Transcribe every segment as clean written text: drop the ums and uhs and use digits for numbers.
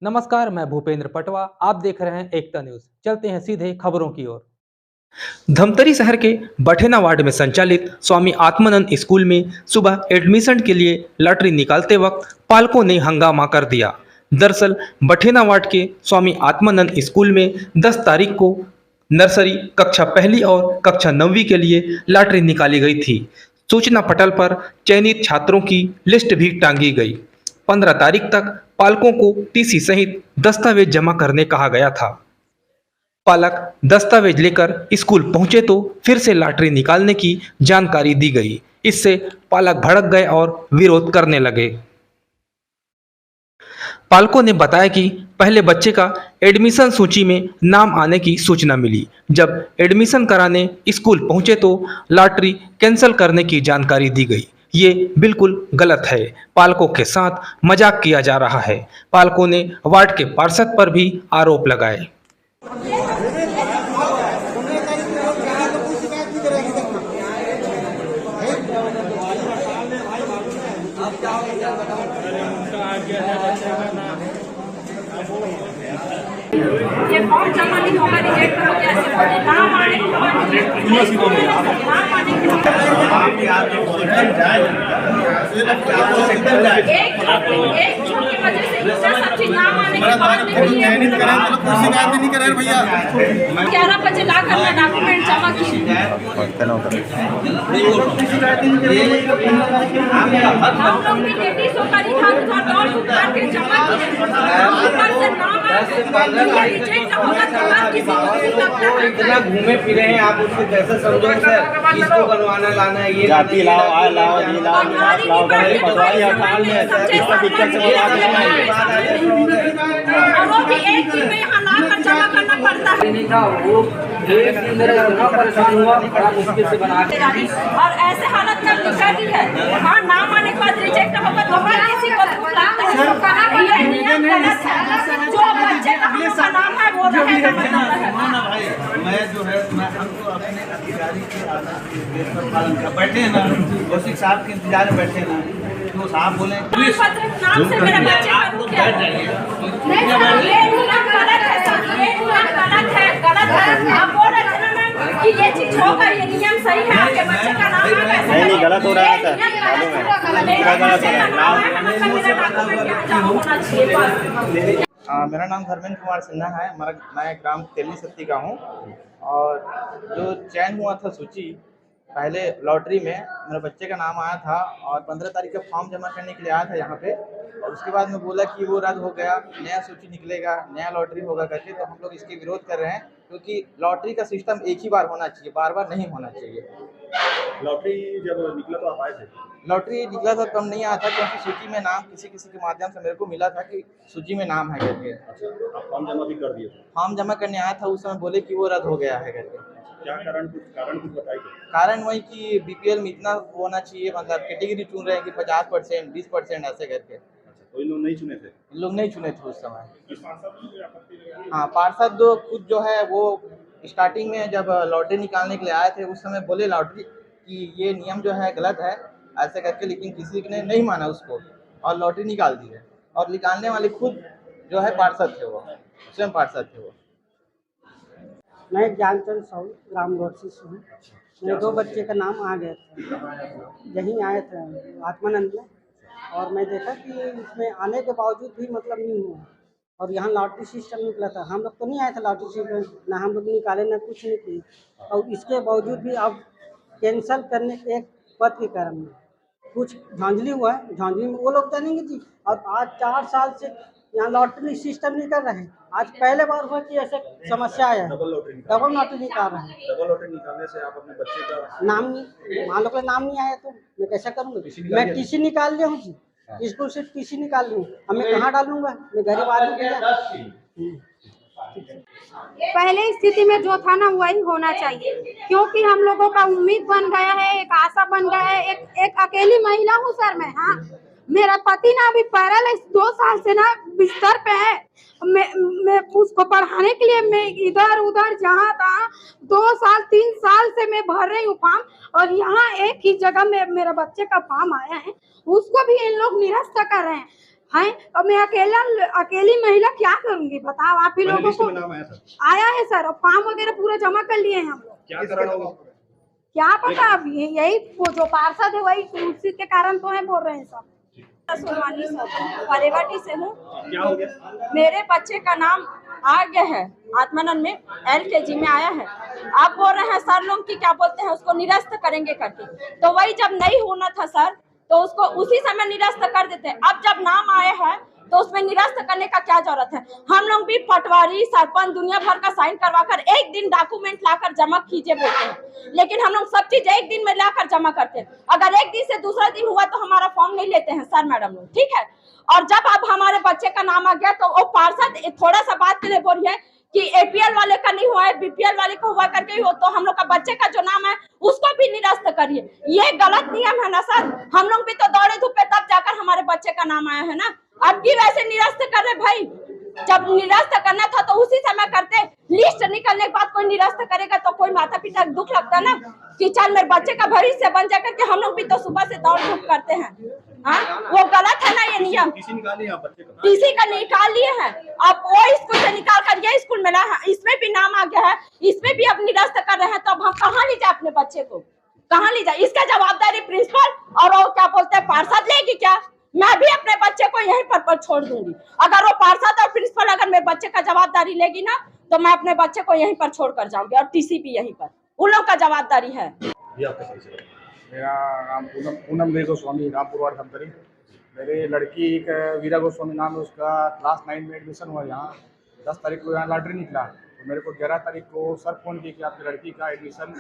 नमस्कार, मैं भूपेंद्र पटवा। आप देख रहे हैं एकता न्यूज। चलते हैं सीधे खबरों की ओर। धमतरी शहर के बठेना वार्ड में संचालित स्वामी आत्मानंद स्कूल में सुबह एडमिशन के लिए लॉटरी निकालते वक्त पालकों ने हंगामा कर दिया। दरअसल बठेना वार्ड के स्वामी आत्मानंद स्कूल में 10 तारीख को नर्सरी कक्षा पहली और कक्षा 9वीं के लिए लॉटरी निकाली गई थी। सूचना पटल पर चयनित छात्रों की लिस्ट भी टांगी गई। 15 तारीख तक पालकों को टीसी सहित दस्तावेज जमा करने कहा गया था। पालक दस्तावेज लेकर स्कूल पहुंचे तो फिर से लॉटरी निकालने की जानकारी दी गई। इससे पालक भड़क गए और विरोध करने लगे। पालकों ने बताया कि पहले बच्चे का एडमिशन सूची में नाम आने की सूचना मिली। जब एडमिशन कराने स्कूल पहुंचे तो लॉटरी कैंसिल करने की जानकारी दी गई। ये बिल्कुल गलत है। पालकों के साथ मजाक किया जा रहा है। पालकों ने वार्ड के पार्षद पर भी आरोप लगाए। ये फॉर्म जमा नहीं होगा, रिजेक्ट हो गया, ऐसे बोले नाम आने के बाद एक चूक की वजह से इतना सब चीज नाम आने के बाद चयनित करें तो कोई शिकायत नहीं करे भैया। 11 बजे ला कर मैं डॉक्यूमेंट जमा की। हम लोग भी लेडीज होकर इधर उधर दौड़ धूप करके जमा किए। ऊपर से नाम रिजेक्ट होगा तो बात किसी को नहीं लगता है। इतना घूमे फिरे हैं आप, उसको कैसे समझोगे सर? इसको बनवाना लाना है, ये जाति लाओ, आय लाओ, जी लाओ, निवास लाओ, गरीब पटवारी हड़ताल में है सर, इसका दिक्कत से और वो भी एक दिन में यहाँ ला कर जमा करना पड़ता है। वो एक दिन मेरा इतना परेशान हुआ, बड़ा मुश्किल से बना के। और ऐसे हालत में दिक्कत ही है। हाँ, नाम आने के बाद रिजेक्ट होगा तो हर किसी को दुख लगता है। ये नियम गलत है। जो बच्चे का हम लोग का नाम है वो रहेगा, मतलब है। मैं जो है हम तो अपने अधिकारी के आदेश पर पालन कर बैठे हैं ना, ओसी साहब के इंतजार में बैठे ना, तो साहब बोले पत्र नाम से मेरे बच्चे का रुक गया। नहीं सर, ये नियम गलत है सर, ये नियम गलत है, गलत है। आप बोल रहे थे ना मैम कि ये चीज होगा, ये नियम सही है, आपके बच्चे का नाम आएगा। नहीं गलत हो रहा है सर, मेरा नाम धर्मेंद्र कुमार सिन्हा है। मैं ग्राम तेली सत्ती का हूँ। और जो चयन हुआ था सूची, पहले लॉटरी में मेरे बच्चे का नाम आया था और 15 तारीख का फॉर्म जमा करने के लिए आया था यहाँ पे। और उसके बाद में बोला कि वो रद्द हो गया, नया सूची निकलेगा, नया लॉटरी होगा करके। तो हम लोग इसके विरोध कर रहे हैं, क्योंकि लॉटरी का सिस्टम एक ही बार होना चाहिए, बार बार नहीं होना चाहिए। लॉटरी जब निकला तो आप आए थे? लॉटरी निकला था तो हम नहीं आया था, क्योंकि सूची में नाम किसी के माध्यम से मेरे को मिला था कि सूची में नाम है करके। आप फॉर्म जमा भी कर दिए थे? फॉर्म जमा करने आया था, उस समय बोले कि वो रद्द हो गया है करके। क्या कारण कुछ बताइए। कारण वही कि बीपीएल में इतना होना चाहिए, मतलब कैटेगरी चुन रहे हैं कि 50%, 20% ऐसे करके। तो इन लोग नहीं चुने थे? इन लोग नहीं चुने थे उस समय। हाँ, पार्षद दो खुद जो है वो स्टार्टिंग में जब लॉटरी निकालने के लिए आए थे, उस समय बोले लॉटरी कि ये नियम जो है गलत है ऐसे करके, लेकिन किसी ने नहीं माना उसको और लॉटरी निकाल दी है। और निकालने वाले खुद जो है पार्षद थे, वो स्वयं पार्षद थे वो। मैं ज्ञानचंद साहू ग्राम गोरसी से हूँ। मेरे 2 बच्चे का नाम आ गया था, यहीं आए थे आत्मानंद में। और मैं देखा कि इसमें आने के बावजूद भी मतलब नहीं हुआ। और यहाँ लॉटरी सिस्टम निकला था, हम लोग तो नहीं आए थे लॉटरी सिस्टम, ना हम लोग निकाले ना कुछ नहीं किए। और इसके बावजूद भी अब कैंसिल करने के एक पद के कारण में कुछ धांधली हुआ है। धांधली में वो लोग जानेंगे जी। और आज 4 साल से यहाँ लॉटरी सिस्टम नहीं कर रहे हैं। आज पहले बार हुआ कि ऐसे समस्या आया है। डबल लॉटरी निकाल रहे हैं। डबल लॉटरी निकालने से आप अपने बच्चे का नाम मान लो नाम नहीं आया तो मैं कैसा करूँगा? मैं टीसी निकाल लिया हूँ जी, स्कूल से टीसी निकाल लूँ। अब मैं कहाँ डालूंगा? मैं गरीब आदमी। पहले स्थिति में जो था ना वही होना चाहिए, क्योंकि हम लोगों का उम्मीद बन गया है, एक आशा बन गया है। एक अकेली महिला हूँ सर मैं। हाँ, मेरा पति ना अभी पैरालाइज 2 साल से ना बिस्तर पे है। मैं उसको पढ़ाने के लिए मैं इधर उधर जहाँ तहाँ 2 साल 3 साल से मैं भर रही हूँ फॉर्म। और यहाँ एक ही जगह में मेरे बच्चे का फॉर्म आया है, उसको भी इन लोग निरस्त कर रहे हैं। हैं, और मैं अकेली महिला क्या करूंगी बताओ आप ही पहले लोगों लिस्ट को। में नाम आया था। आया है सर, और फॉर्म वगैरह पूरा जमा कर लिए हैं हम लोग। क्या कारण होगा? क्या पता, अब यही वो जो पार्षद है वही उसी के कारण तो है बोल रहे हैं सब। सोमानी सर, फरेवाटी से हूँ। क्या हो गया? मेरे बच्चे का नाम आ गया है आत्मानंद में, LKG में आया है। आप बोल रहे हैं सर लोग कि क्या बोलते हैं उसको निरस्त करेंगे करके, तो वही जब नहीं होना था सर तो उसको उसी समय निरस्त कर देते। अब जब नाम आया है तो उसमें निरस्त करने का क्या जरूरत है? हम लोग भी पटवारी सरपंच दुनिया भर का साइन करवाकर एक दिन डॉक्यूमेंट लाकर जमा कीजिए बोलते हैं, लेकिन हम लोग सब चीज एक दिन में लाकर जमा करते हैं। अगर एक दिन से दूसरा दिन हुआ तो हमारा फॉर्म नहीं लेते हैं सर मैडम लोग, ठीक है। और जब अब हमारे बच्चे का नाम आ गया तो वो पार्षद थोड़ा सा बात के लिए बोल रही है कि APL वाले का नहीं हुआ है, BPL वाले का हुआ करके ही हो, तो हम लोग का बच्चे का जो नाम है उसको भी निरस्त करिए। ये गलत नियम है ना सर। हम लोग भी तो दौड़े धूपे तब जाकर हमारे बच्चे का नाम आया है ना। अब की वैसे निरस्त कर रहे भाई, जब निरस्त करना था तो उसी समय करते। लिस्ट निकलने के बाद कोई निरस्त करेगा तो कोई माता पिता को दुख लगता ना कि चल मेरे बच्चे का भविष्य बन जाकर के हम लोग भी तो सुबह से दौड़ धूप करते हैं। हाँ, वो गलत है ना ये नियम। टीसी निकाल लिया बच्चे का? टीसी का निकाल लिए हैं, अब वो स्कूल से निकाल कर ये स्कूल में लाया है, इसमें भी नाम आ गया है, इसमें भी अब निरस्त कर रहे हैं, तो अब हम कहाँ ले जाए अपने बच्चे को? कहाँ ले जाए? इसका जवाबदारी प्रिंसिपल और वो क्या बोलते हैं पार्षद लेगी क्या? मैं भी अपने बच्चे को यहीं पर छोड़ दूंगी। अगर वो पार्षद और प्रिंसिपल अगर मेरे बच्चे का जवाबदारी लेगी ना तो मैं अपने बच्चे को यहीं पर छोड़ कर जाऊंगी, और टीसी भी यहीं पर, उन लोग का जवाबदारी है। ये आपका परिचय? मेरा नाम पूनम देव गोस्वामी, रामपुर वार्ड धमतरी। मेरी लड़की एक वीरा गोस्वामी नाम है, उसका क्लास 9 में एडमिशन हुआ। यहाँ 10 तारीख को यहाँ लॉटरी निकला, तो मेरे को 11 तारीख को सर फ़ोन किया कि आपकी लड़की का एडमिशन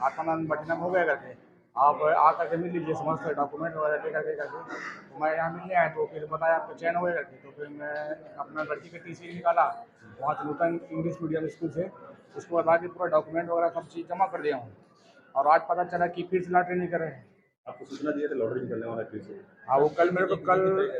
आत्मानंद बठिना में हो गया करके, आप आ करके मिल लीजिए समस्त डॉक्यूमेंट वगैरह ले करके। तो मैं यहाँ मिलने आया तो फिर बताया आपका चयन हो गया करके। तो फिर मैं अपना लड़की का TC निकाला वहाँ से नूतन इंग्लिश मीडियम स्कूल से, उसको बता के पूरा डॉक्यूमेंट वगैरह सब चीज़ जमा कर दिया हूँ। और आज पता चला कि फिर से लॉटरी नहीं कर रहे हैं। आपको सूचना दिए थे लॉटरी निकलने वाला है फिर से? हाँ, वो कल मेरे को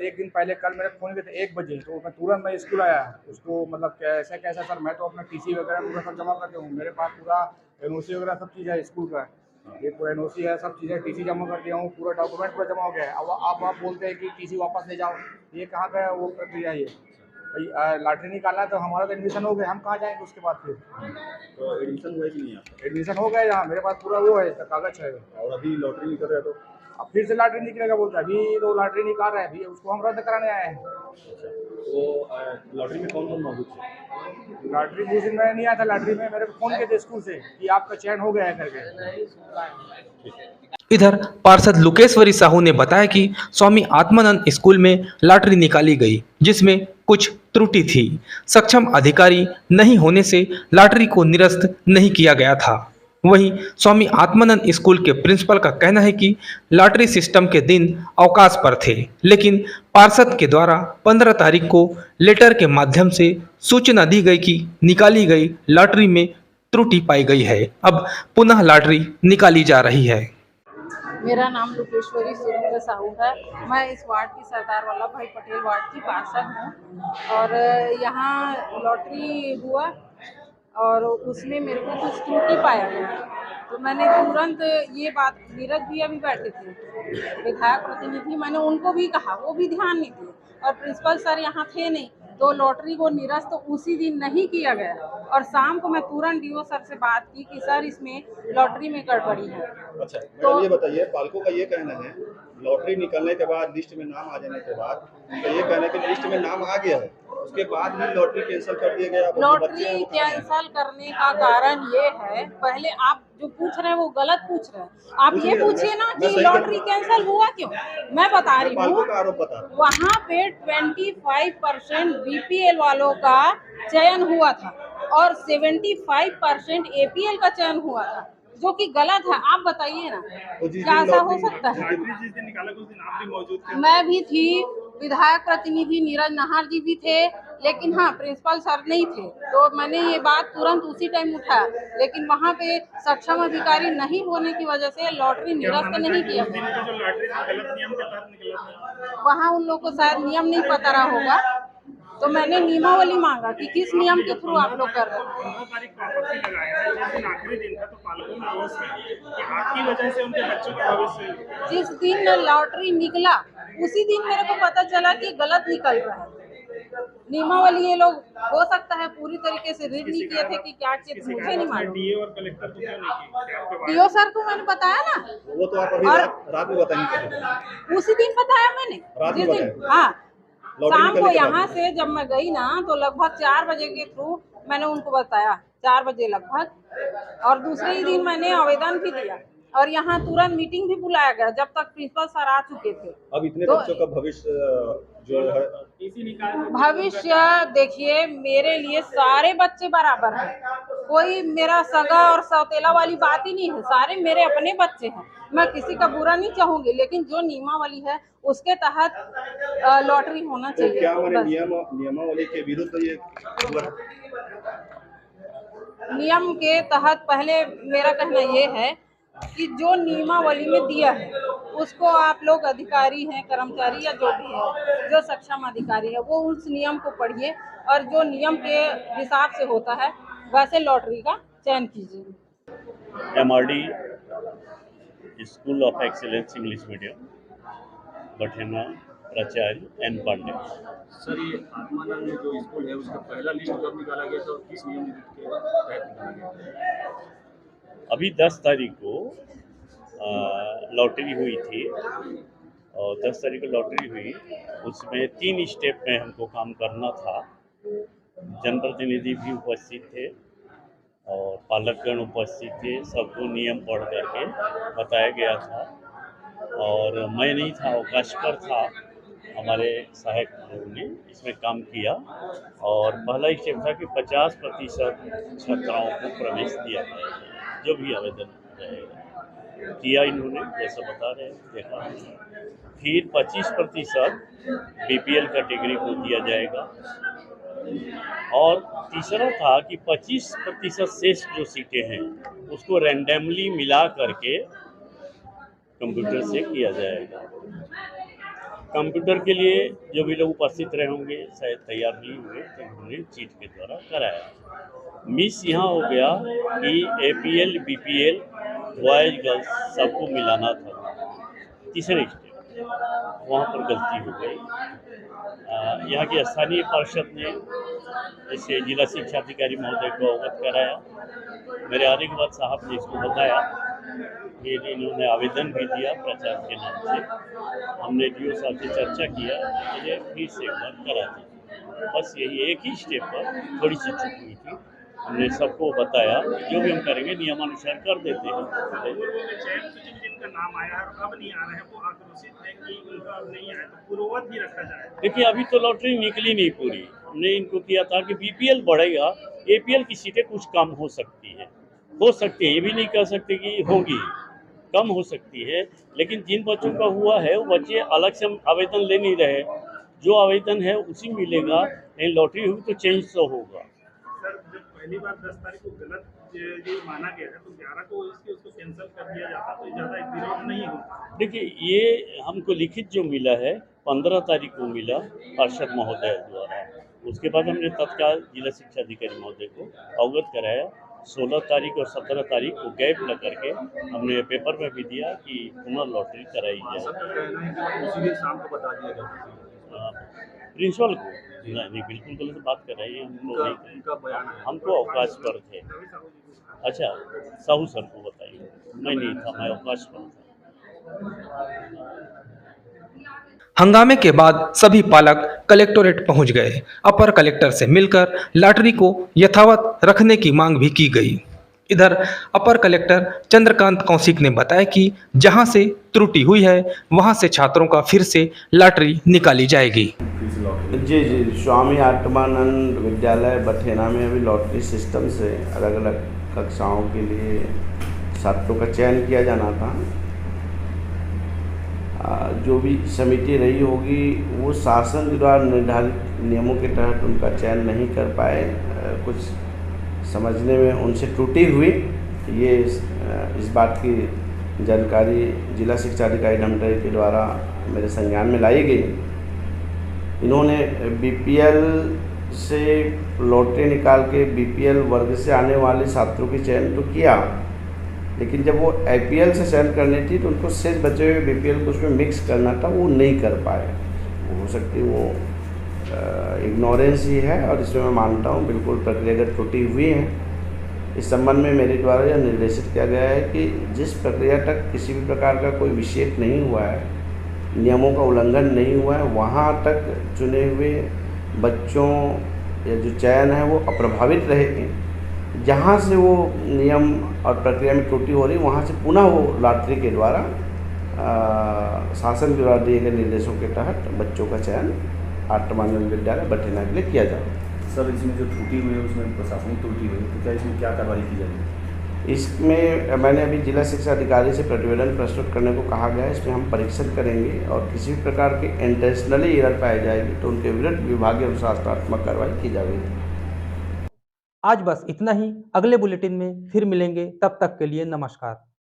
एक दिन पहले कल मेरे फ़ोन किए थे 1 बजे, तो मैं तुरंत मैं स्कूल आया। उसको मतलब कैसा कैसा सर, मैं तो अपना TC वगैरह पूरा सब जमा करके हूँ, मेरे पास पूरा NOC वगैरह सब चीज़ है स्कूल का, ये पूरा NOC है, सब चीज़ है, TC जमा कर दिया हूँ, पूरा डॉक्यूमेंट पूरा जमा हो गया है। अब आप बोलते हैं कि TC वापस ले जाओ, ये कहाँ का वो प्रक्रिया है? ये भाई लॉटरी निकाला तो हमारा तो एडमिशन हो गया, हम कहाँ जाएंगे उसके बाद? फिर तो एडमिशन हुआ कि नहीं आपका? एडमिशन हो गया यहाँ, मेरे पास पूरा वो है कागज है। और अभी लॉटरी निकल रहा है तो अब फिर से लॉटरी निकलेगा बोलता है, अभी तो लॉटरी निकाल रहा है, अभी उसको हम रद्द कराने आए हैं। वो लॉटरी में कौन कौन मौजूद थे? लॉटरी जिस दिन मैं नहीं आया था लॉटरी में, मेरे को फ़ोन किए थे स्कूल से कि आपका चयन हो गया है करके। इधर पार्षद लोकेश्वरी साहू ने बताया कि स्वामी आत्मानंद स्कूल में लॉटरी निकाली गई, जिसमें कुछ त्रुटि थी। सक्षम अधिकारी नहीं होने से लॉटरी को निरस्त नहीं किया गया था। वहीं स्वामी आत्मानंद स्कूल के प्रिंसिपल का कहना है कि लॉटरी सिस्टम के दिन अवकाश पर थे, लेकिन पार्षद के द्वारा 15 तारीख को लेटर के माध्यम से सूचना दी गई कि निकाली गई लॉटरी में त्रुटि पाई गई है। अब पुनः लॉटरी निकाली जा रही है। मेरा नाम लोकेश्वरी सुरेंद्र साहू है। मैं इस वार्ड की सरदार वल्लभ भाई पटेल वार्ड की पार्षद हूँ। और यहाँ लॉटरी हुआ और उसमें मेरे को कुछ त्रुटि पाया गया, तो मैंने तुरंत ये बात, नीरज भी अभी बैठे थे विधायक प्रतिनिधि, मैंने उनको भी कहा, वो भी ध्यान नहीं दिए, और प्रिंसिपल सर यहाँ थे नहीं, तो लॉटरी को निरस्त तो उसी दिन नहीं किया गया। और शाम को मैं तुरंत DO सर से बात की कि सर इसमें लॉटरी में गड़बड़ी है। अच्छा, तो ये बताइए, पालकों का ये कहना है लॉटरी निकलने के बाद लिस्ट में नाम आ जाने के बाद, तो ये कहना है कि लिस्ट में नाम आ गया है, उसके बाद भी लॉटरी कैंसिल कर दिया गया। लॉटरी कैंसिल करने का कारण ये है, पहले आप जो पूछ रहे हैं वो गलत पूछ रहे हैं। आप ये पूछिए ना कि लॉटरी कैंसिल हुआ क्यों, मैं बता रही हूँ। वहाँ पे 25% BPL वालों का चयन हुआ था और 75% APL का चयन हुआ था, जो कि गलत है। आप बताइए ना, क्या ऐसा हो सकता है? जिस दिन निकाला उस दिन आप भी मौजूद थे? मैं भी थी, विधायक प्रतिनिधि नीरज नाहर जी भी थे, लेकिन हाँ प्रिंसिपल सर नहीं थे, तो मैंने ये बात तुरंत उसी टाइम उठाया, लेकिन वहाँ पे सक्षम अधिकारी नहीं होने की वजह से लॉटरी निरस्त नहीं किया। वहाँ उन लोगों को शायद नियम नहीं पता रहा होगा, तो मैंने नियमावली मांगा कि किस नियम के थ्रू आप लोग कर रहे हैं। 9 तारीख को आपत्ति लगाया है, जिस दिन आखिरी दिन था, तो पालकों में रोष है कि आपकी वजह से उनके बच्चों का भविष्य। जिस दिन लॉटरी निकला उसी दिन मेरे को पता चला कि गलत निकल रहा है नियमावली। ये लोग हो सकता है पूरी तरीके से रीड नहीं किए थे कि क्या चीज, मुझे नहीं मालूम। डीए और कलेक्टर को क्यों नहीं किए? डीओ सर को मैंने बताया ना, वो तो आप अभी और रात में बताएंगे। उसी दिन बताया मैंने, रात में जिस दिन, बताया? हाँ लॉटरी शाम को निकलने के यहाँ बाद? से जब मैं गई ना तो लगभग 4 बजे के थ्रू मैंने उनको बताया, 4 बजे लगभग, और दूसरे ही दिन मैंने आवेदन भी दिया और यहाँ तुरंत मीटिंग भी बुलाया गया जब तक प्रिंसिपल सर आ चुके थे। अब इतने तो बच्चों का भविष्य जो है, भविष्य देखिए, मेरे लिए सारे बच्चे बराबर हैं, कोई मेरा सगा और सौतेला वाली बात ही नहीं है, सारे मेरे अपने बच्चे हैं। मैं किसी का बुरा नहीं चाहूंगी, लेकिन जो नियमावली है उसके तहत लॉटरी होना तो चाहिए। क्या हमारे बस। नियमावली के विरुद्ध ये हुआ? नियम के तहत पहले मेरा कहना ये है कि जो नियमावली में दिया है उसको आप लोग अधिकारी हैं, कर्मचारी या जो भी है, जो सक्षम अधिकारी है, वो उस नियम को पढ़िए और जो नियम के हिसाब से होता है वैसे लॉटरी का चयन कीजिए। MRD school of excellence English medium, Bathena, प्राचार्य एन पांडे। सर, ये आत्मानंद जो स्कूल है उसका पहला लिस्ट कब निकाला गया था और किस नियम के तहत निकाला गया था? अभी 10 तारीख को लॉटरी हुई थी और 10 तारीख को लॉटरी हुई, उसमें 3 स्टेप में हमको काम करना था। जनप्रतिनिधि भी उपस्थित थे और पालकगण उपस्थित थे, सबको नियम पढ़ करके बताया गया था और मैं नहीं था, अवकाश पर था, हमारे सहायक लोगों ने इसमें काम किया और पहला स्टेप था कि 50% छात्राओं को प्रवेश दिया जाएगा, जो भी आवेदन रहेगा। किया इन्होंने, जैसा बता रहे हैं, देखा। फिर 25% BPL कैटेगरी को दिया जाएगा और तीसरा था कि 25% शेष जो सीटें हैं उसको रैंडमली मिला करके कंप्यूटर से किया जाएगा। कंप्यूटर के लिए जो भी लोग उपस्थित रहे होंगे शायद तैयार नहीं हुए तो उन्होंने चीट के द्वारा कराया। मिस यहाँ हो गया कि APL BPL बॉयज गर्ल्स सबको मिलाना था, तीसरे स्टेप वहाँ पर गलती हो गई। यहाँ की स्थानीय पार्षद ने इसे जिला शिक्षा अधिकारी महोदय को अवगत कराया। मेरे आने के बाद साहब ने इसको बताया, फिर इन्होंने आवेदन भी दिया प्रचार के नाम से। हमने DO साहब से चर्चा किया, मुझे फिर से एक बार करा दी। बस यही एक ही स्टेप पर थोड़ी सी चूक हुई थी। हमने सबको बताया जो भी हम करेंगे नियमानुसार कर देते हैं। जिनका नाम आया और अब नहीं आ रहा है वो आक्रोशित है कि उनका अब नहीं आया तो पूर्ववत ही रखा जाए। देखिए, अभी तो लॉटरी निकली नहीं पूरी। हमने इनको किया था कि BPL बढ़ेगा, APL की सीटें कुछ कम हो सकती है, ये भी नहीं कह सकते कि होगी, कम हो सकती है। लेकिन जिन बच्चों का हुआ है वो बच्चे अलग से आवेदन ले नहीं रहे, जो आवेदन है उसी मिलेगा। नहीं लॉटरी हुई तो चेंज तो होगा। सर, जब पहली बार 10 तारीख को गलत जो माना गया है तो 11 को उसको कैंसिल कर दिया जाता तो ज़्यादा एक विरोध नहीं होता। देखिए, ये हमको लिखित जो मिला है 15 तारीख को मिला पार्षद महोदय द्वारा। उसके बाद हमने तत्काल जिला शिक्षा अधिकारी महोदय को अवगत कराया। 16 तारीख और 17 तारीख को गैप लग करके हमने पेपर में भी दिया कि पुनः लॉटरी कराई जाए। सबका कहना है कि उसी दिन शाम को बता दिया गया प्रिंसिपल को नहीं, बिल्कुल गलत बात कर रही है। उनका बयान है। हमको अवकाश पर थे। अच्छा, साहू सर को बताइए, मैं नहीं था, मैं अवकाश पर था। हंगामे के बाद सभी पालक कलेक्टोरेट पहुंच गए। अपर कलेक्टर से मिलकर लॉटरी को यथावत रखने की मांग भी की गई। इधर अपर कलेक्टर चंद्रकांत कौशिक ने बताया कि जहां से त्रुटि हुई है वहां से छात्रों का फिर से लॉटरी निकाली जाएगी। जी, स्वामी आत्मानंद विद्यालय बठेना में अभी लॉटरी सिस्टम से अलग अलग कक्षाओं के लिए छात्रों का चयन किया जाना था। जो भी समिति रही होगी वो शासन द्वारा निर्धारित नियमों के तहत उनका चयन नहीं कर पाए। कुछ समझने में उनसे त्रुटि हुई। ये इस बात की जानकारी जिला शिक्षा अधिकारी धमतरी के द्वारा मेरे संज्ञान में लाई गई। इन्होंने BPL से लॉटरी निकाल के BPL वर्ग से आने वाले छात्रों की चयन तो किया, लेकिन जब वो IPL से चयन करनी थी तो उनको शेष बचे हुए BPL को उसमें मिक्स करना था, वो नहीं कर पाए। हो सकती है वो इग्नोरेंस ही है, और इसमें मैं मानता हूँ बिल्कुल प्रक्रियागत त्रुटि हुई है। इस संबंध में मेरे द्वारा यह निर्देशित किया गया है कि जिस प्रक्रिया तक किसी भी प्रकार का कोई विक्षेप नहीं हुआ है, नियमों का उल्लंघन नहीं हुआ है, वहाँ तक चुने हुए बच्चों या जो चयन है वो अप्रभावित रहेगी। जहाँ से वो नियम और प्रक्रिया में त्रुटि हो रही, वहाँ से पुनः वो लॉटरी के द्वारा शासन द्वारा दिए गए निर्देशों के तहत बच्चों का चयन आर्तमानंद विद्यालय बठेना के लिए किया जाए। सर, इसमें जो त्रुटि हुई है उसमें प्रशासनिक त्रुटि हुई, तो क्या इसमें क्या कार्रवाई की जाएगी? इसमें मैंने अभी जिला शिक्षा अधिकारी से प्रतिवेदन प्रस्तुत करने को कहा गया है। इसमें हम परीक्षण करेंगे और किसी भी प्रकार के इंटेंशनली एरर पाई जाएगी तो उनके विरुद्ध विभागीय अनुशासनात्मक कार्रवाई की जाएगी। आज बस इतना ही। अगले बुलेटिन में फिर मिलेंगे, तब तक के लिए नमस्कार।